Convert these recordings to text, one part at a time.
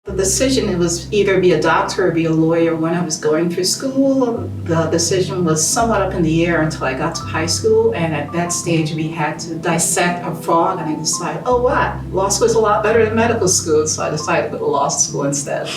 The decision, it was either be a doctor or be a lawyer. When I was going through school, the decision was somewhat up in the air until I got to high school. And at that stage, we had to dissect a frog, and I decided, oh, what? Law school is a lot better than medical school. So I decided to go to law school instead.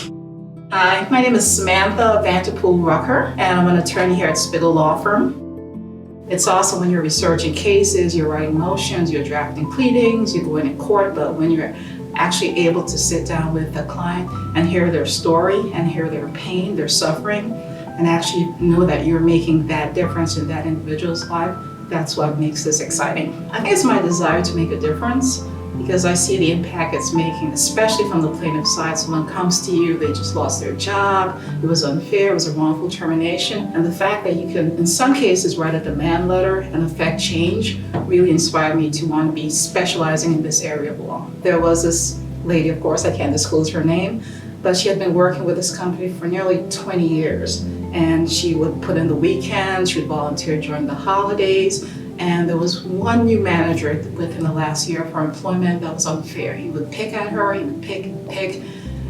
Hi, my name is Samantha Vanterpool Rucker, and I'm an attorney here at Spiggle Law Firm. It's awesome when you're researching cases, you're writing motions, you're drafting pleadings, you're going in court, but when you're actually able to sit down with the client and hear their story and hear their pain, their suffering, and actually know that you're making that difference in that individual's life, that's what makes this exciting. I think it's my desire to make a difference because I see the impact it's making, especially from the plaintiff side. Someone comes to you, they just lost their job, it was unfair, it was a wrongful termination, and the fact that you can, in some cases, write a demand letter and affect change really inspired me to want to be specializing in this area of law. There was this lady, of course, I can't disclose her name, but she had been working with this company for nearly 20 years, and she would put in the weekends, she would volunteer during the holidays. And there was one new manager within the last year of her employment that was unfair. He would pick at her, he would pick,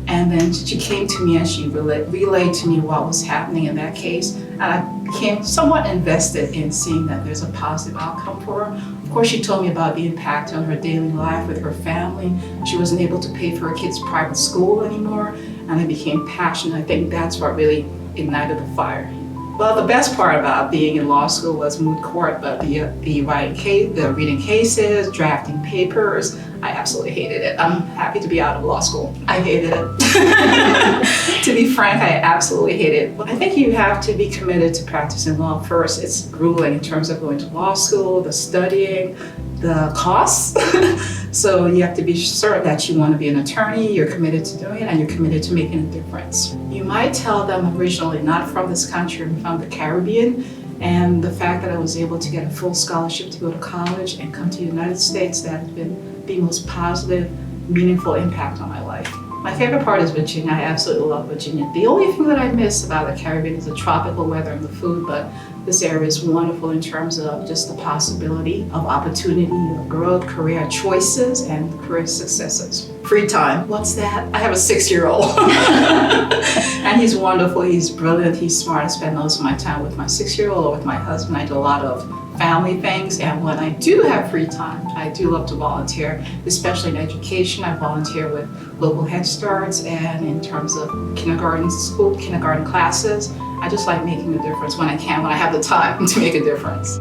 and then she came to me and she relayed to me what was happening in that case. And I became somewhat invested in seeing that there's a positive outcome for her. Of course, she told me about the impact on her daily life with her family. She wasn't able to pay for her kids' private school anymore, and I became passionate. I think that's what really ignited the fire. Well, the best part about being in law school was moot court, but the reading cases, drafting papers, I absolutely hated it. I'm happy to be out of law school. I hated it. To be frank, I absolutely hated it. I think you have to be committed to practicing law first. It's grueling in terms of going to law school, the studying, the costs. So you have to be certain that you want to be an attorney, you're committed to doing it, and you're committed to making a difference. You might tell them originally not from this country, I'm from the Caribbean, and the fact that I was able to get a full scholarship to go to college and come to the United States, that has been the most positive, meaningful impact on my life. My favorite part is Virginia. I absolutely love Virginia. The only thing that I miss about the Caribbean is the tropical weather and the food, but this area is wonderful in terms of just the possibility of opportunity, of growth, career choices, and career successes. Free time, what's that? I have a 6-year-old. And he's wonderful, he's brilliant, he's smart. I spend most of my time with my 6-year-old or with my husband. I do a lot of family things, and when I do have free time, I do love to volunteer, especially in education. I volunteer with local Head Starts, and in terms of kindergarten classes. I just like making a difference when I can, when I have the time to make a difference.